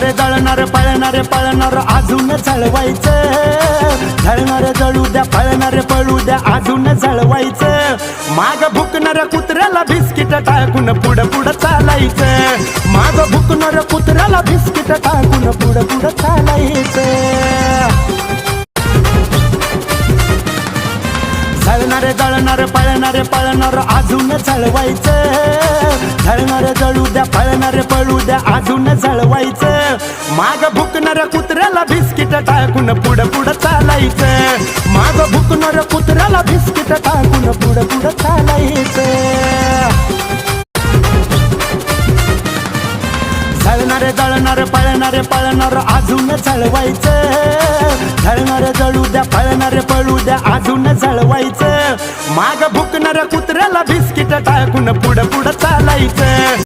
झळणारे जळणारे पळणारे पळणार अजून झळवायचं, झळणारे जळू द्या पळणारे पळू द्या अजून झळवायचं, माग भुकणाऱ्या कुत्र्याला बिस्किट टाकून पुढं पुढं चालायचं, माग भुकणाऱ्या कुत्र्याला बिस्किट टाकून पुढं पुढं चालायचं। झळणारे जळणारे पळणारे पळणार अजून झळवायचं, झळणारे जळू द्या पळणारे पळू द्या अजून झळवायचं, माग भुकणाऱ्या कुत्र्याला बिस्किट टाकून पुढं पुढं चालायचं, माग भुकणाऱ्या कुत्र्याला बिस्किट टाकून पुढं पुढं चालायचं। झळणारे जळणारे पळणारे पळणार अजून झळवायचं, झळणारे जळू द्या पळणारे पळू द्या अजून झळवायचं, माग भुकणाऱ्या कुत्र्याला बिस्किट टाकून पुढं पुढं चालायचं।